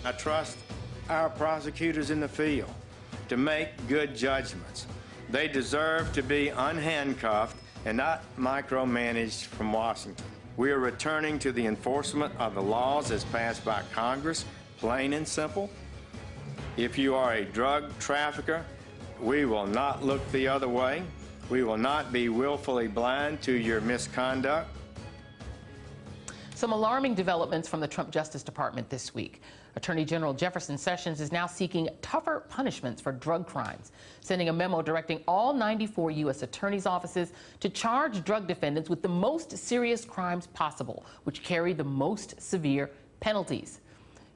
I trust our prosecutors in the field to make good judgments. They deserve to be unhandcuffed and not micromanaged from Washington. We are returning to the enforcement of the laws as passed by Congress, plain and simple. If you are a drug trafficker, we will not look the other way. We will not be willfully blind to your misconduct. Some alarming developments from the Trump Justice Department this week. Attorney General Jefferson Sessions is now seeking tougher punishments for drug crimes, sending a memo directing all 94 U.S. attorneys' offices to charge drug defendants with the most serious crimes possible, which carry the most severe penalties.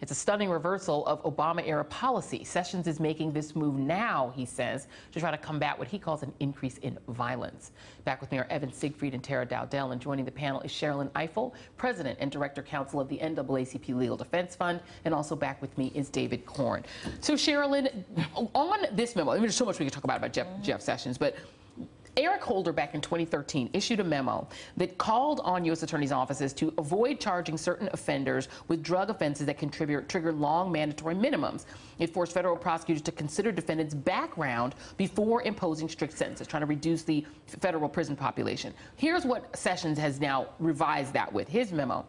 It's a stunning reversal of Obama-era policy. Sessions is making this move now, he says, to try to combat what he calls an increase in violence. Back with me are Evan Siegfried and Tara Dowdell, and joining the panel is Sherrilyn Ifill, President and Director Counsel of the NAACP Legal Defense Fund, and also back with me is David Corn. So Sherrilyn, on this memo, I mean, there's so much we could talk about Jeff Sessions, but Eric Holder, back in 2013, issued a memo that called on U.S. attorneys' offices to avoid charging certain offenders with drug offenses that can trigger long mandatory minimums. It forced federal prosecutors to consider defendants' background before imposing strict sentences, trying to reduce the federal prison population. Here's what Sessions has now revised that with his memo.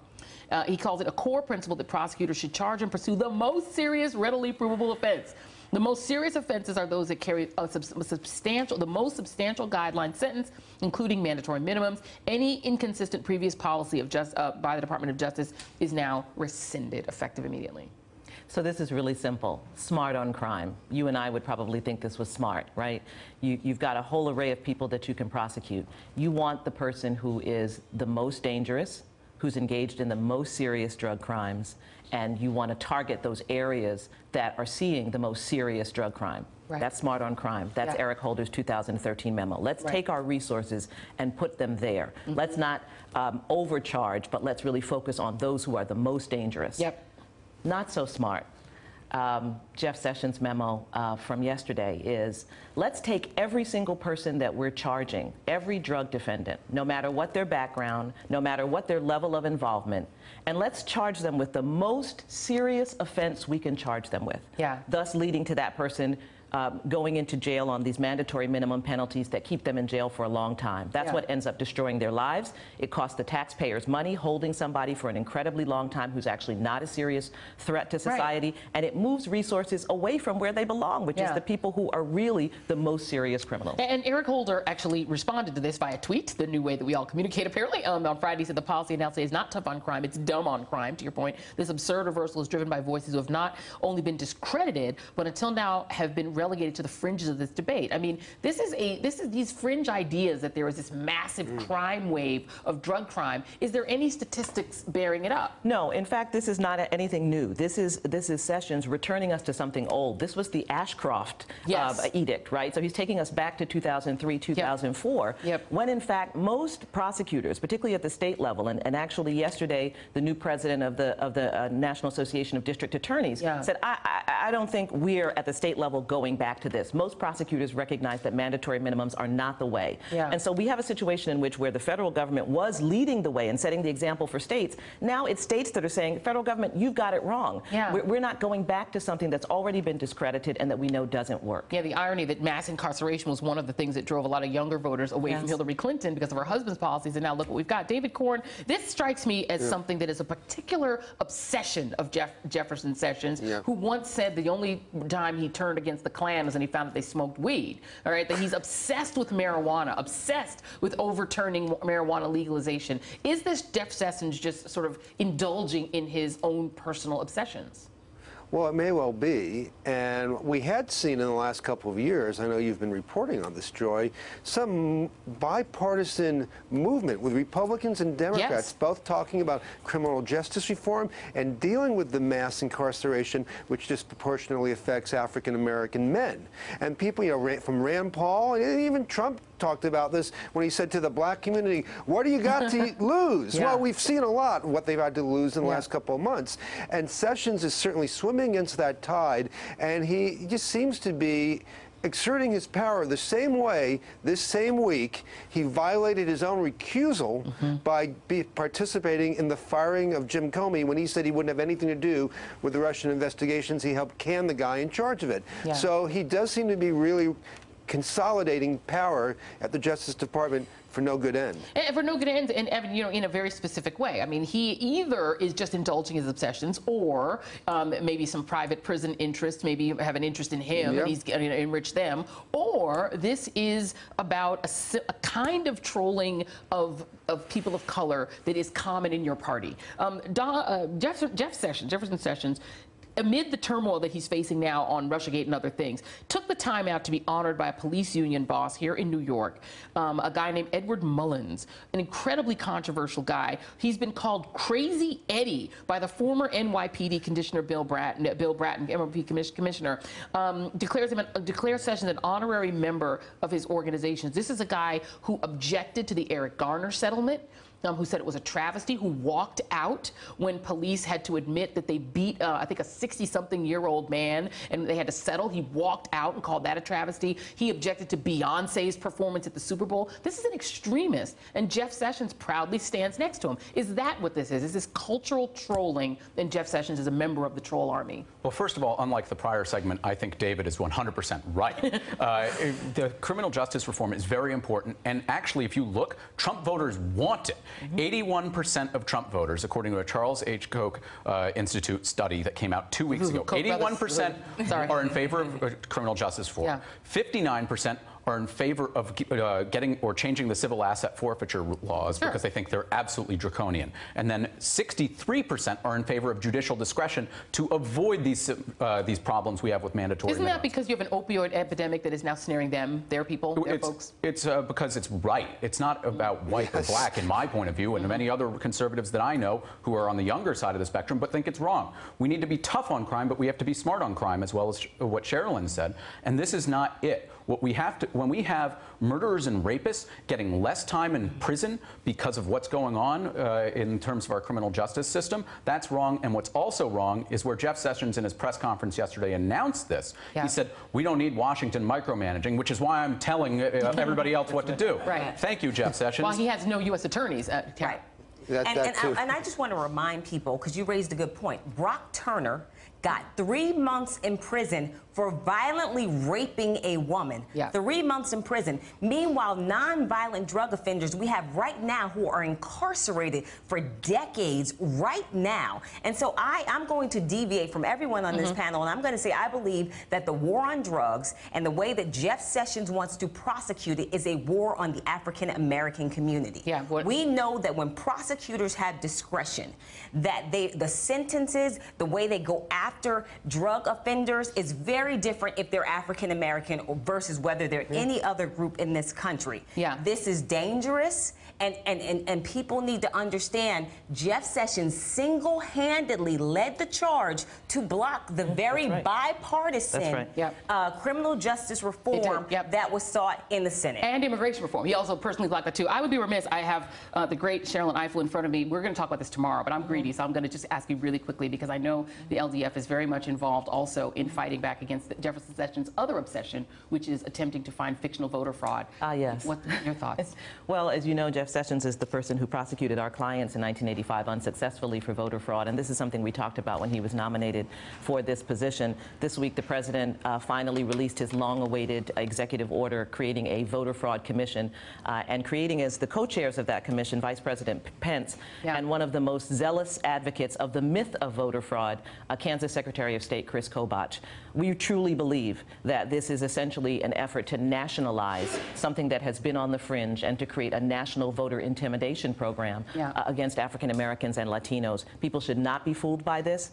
He calls it a core principle that prosecutors should charge and pursue the most serious, readily provable offense. The most serious offenses are those that carry the most substantial guideline sentence, including mandatory minimums. Any inconsistent previous policy of by the Department of Justice is now rescinded, effective immediately. So this is really simple. Smart on crime. You and I would probably think this was smart, right? You've got a whole array of people that you can prosecute. You want the person who is the most dangerous, who's engaged in the most serious drug crimes, and you want to target those areas that are seeing the most serious drug crime. Right. That's smart on crime. That's Eric Holder's 2013 memo. Let's take our resources and put them there. Let's not overcharge, but let's really focus on those who are the most dangerous. Not so smart. Jeff Sessions' memo from yesterday is, let's take every single person that we're charging, every drug defendant, no matter what their background, no matter what their level of involvement, and let's charge them with the most serious offense we can charge them with. Thus leading to that person going into jail on these mandatory minimum penalties that keep them in jail for a long time. That's what ends up destroying their lives. It costs the taxpayers money holding somebody for an incredibly long time who's actually not a serious threat to society, and it moves resources away from where they belong, which is the people who are really the most serious criminals. And Eric Holder actually responded to this via tweet, the new way that we all communicate apparently. On Friday, he said the policy announced is not tough on crime, it's dumb on crime, to your point. This absurd reversal is driven by voices who have not only been discredited, but until now have been relegated to the fringes of this debate. I mean, this is these fringe ideas that there is this massive crime wave of drug crime. Is there any statistics bearing it up? No, in fact, this is not anything new. This is Sessions returning us to something old. This was the Ashcroft edict, right? So he's taking us back to 2003, 2004, when in fact most prosecutors, particularly at the state level, and actually yesterday the new president of the National Association of District Attorneys said, I don't think we're at the state level going back to this. Most prosecutors recognize that mandatory minimums are not the way. And so we have a situation in which where the federal government was leading the way and setting the example for states, now it's states that are saying, federal government, you've got it wrong. We're not going back to something that's already been discredited and that we know doesn't work. The irony that mass incarceration was one of the things that drove a lot of younger voters away from Hillary Clinton because of her husband's policies, and now look what we've got. David Corn, this strikes me as something that is a particular obsession of Jefferson Sessions, who once said the only time he turned against the Klan was when he found that they smoked weed. All right, that he's obsessed with marijuana, obsessed with overturning marijuana legalization. Is this Jeff Sessions just sort of indulging in his own personal obsessions? Well, it may well be, and we had seen in the last couple of years, I know you've been reporting on this, Joy, some bipartisan movement with Republicans and Democrats both talking about criminal justice reform and dealing with the mass incarceration which disproportionately affects African-American men. And people, you know, from Rand Paul, and even Trump talked about this when he said to the black community, what do you got to lose? Well, we've seen a lot what they've had to lose in the last couple of months. And Sessions is certainly swimming against that tide, and he just seems to be exerting his power the same way this same week he violated his own recusal by participating in the firing of Jim Comey when he said he wouldn't have anything to do with the Russian investigations. He helped can the guy in charge of it. Yeah. So he does seem to be really consolidating power at the Justice Department for no good end. And for no good end, and you know, in a very specific way. I mean, he either is just indulging his obsessions, or maybe some private prison interests, maybe have an interest in him, and he's going to enrich them, or this is about a kind of trolling of people of color that is common in your party. Jefferson Sessions, amid the turmoil that he's facing now on Russiagate and other things, took the time out to be honored by a police union boss here in New York, a guy named Edward Mullins, an incredibly controversial guy. He's been called Crazy Eddie by the former NYPD Commissioner Bill Bratton, MLP Commissioner, declares Sessions an honorary member of his organizations. This is a guy who objected to the Eric Garner settlement, who said it was a travesty, who walked out when police had to admit that they beat, I think, a 60-something-year-old man, and they had to settle. He walked out and called that a travesty. He objected to Beyonce's performance at the Super Bowl. This is an extremist, and Jeff Sessions proudly stands next to him. Is that what this is? Is this cultural trolling, and Jeff Sessions is a member of the troll army? Well, first of all, unlike the prior segment, I think David is 100% right. The criminal justice reform is very important, and actually, if you look, Trump voters want it. 81% of Trump voters, according to a Charles H. Koch Institute study that came out 2 weeks ago, 81% are in favor of criminal justice reform. 59% are in favor of getting or changing the civil asset forfeiture laws because they think they're absolutely draconian. And then 63% are in favor of judicial discretion to avoid these problems we have with mandatory Isn't that because you have an opioid epidemic that is now snaring them, their people, their folks? It's because it's right. It's not about white or black, in my point of view, and many other conservatives that I know who are on the younger side of the spectrum but think it's wrong. We need to be tough on crime, but we have to be smart on crime, as well as what Sherilyn said. And this is not it. What we have to, when we have murderers and rapists getting less time in prison because of what's going on in terms of our criminal justice system, that's wrong. And what's also wrong is where Jeff Sessions in his press conference yesterday announced this. He said, we don't need Washington micromanaging, which is why I'm telling everybody else what to do. Thank you, Jeff Sessions. Well, he has no U.S. attorneys. Right. And I just want to remind people, because you raised a good point, Brock Turner got 3 months in prison for violently raping a woman. 3 months in prison. Meanwhile, non-violent drug offenders we have right now who are incarcerated for decades right now. And so I'm going to deviate from everyone on this panel, and I'm going to say I believe that the war on drugs and the way that Jeff Sessions wants to prosecute it is a war on the African-American community. We know that when prosecutors have discretion, that the sentences, the way they go after drug offenders is very different if they're African American versus whether they're any other group in this country. This is dangerous, and people need to understand Jeff Sessions single-handedly led the charge to block the very bipartisan criminal justice reform that was sought in the Senate. And immigration reform. He also personally blocked that too. I would be remiss. I have the great Sherilyn Ifill in front of me. We're going to talk about this tomorrow, but I'm greedy, so I'm going to just ask you really quickly because I know the LDF is very much involved also in fighting back against Jefferson Sessions' other obsession, which is attempting to find fictional voter fraud. Yes. What are your thoughts? Well, as you know, Jeff Sessions is the person who prosecuted our clients in 1985 unsuccessfully for voter fraud, and this is something we talked about when he was nominated for this position. This week, the president finally released his long-awaited executive order creating a voter fraud commission, and creating as the co-chairs of that commission Vice President Pence and one of the most zealous advocates of the myth of voter fraud, Kansas Secretary of State Chris Kobach. We truly believe that this is essentially an effort to nationalize something that has been on the fringe and to create a national voter intimidation program against African Americans and Latinos. People should not be fooled by this.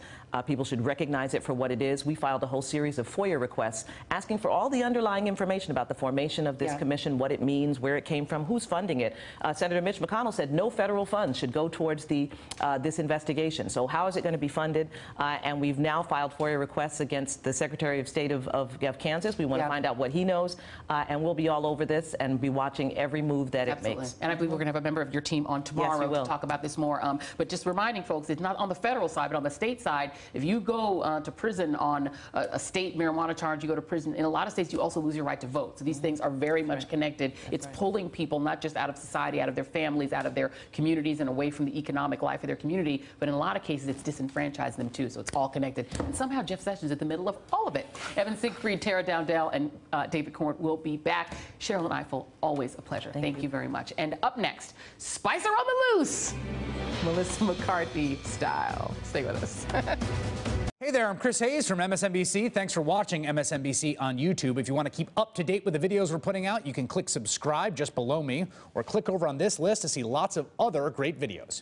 People should recognize it for what it is. We filed a whole series of FOIA requests asking for all the underlying information about the formation of this commission, what it means, where it came from, who's funding it. Senator Mitch McConnell said no federal funds should go towards this investigation. So how is it going to be funded? And we've now filed FOIA requests against the Secretary of State of Kansas. We want to find out what he knows, and we'll be all over this and be watching every move that it makes. And I believe we're going to have a member of your team on tomorrow to talk about this more. But just reminding folks, it's not on the federal side, but on the state side, if you go to prison on a state marijuana charge, you go to prison. In a lot of states, you also lose your right to vote. So these things are very much connected. It's pulling people not just out of society, out of their families, out of their communities, and away from the economic life of their community, but in a lot of cases, it's disenfranchising them too. So it's all connected. And somehow Jeff Sessions is at the middle of all of it. Evan Siegfried, Tara Dowdell, and David Corn will be back. Cheryl and Eiffel, always a pleasure. Thank you very much. And up next, Spicer on the Loose, Melissa McCarthy style. Stay with us. Hey there, I'm Chris Hayes from MSNBC. Thanks for watching MSNBC on YouTube. If you want to keep up to date with the videos we're putting out, you can click subscribe just below me, or click over on this list to see lots of other great videos.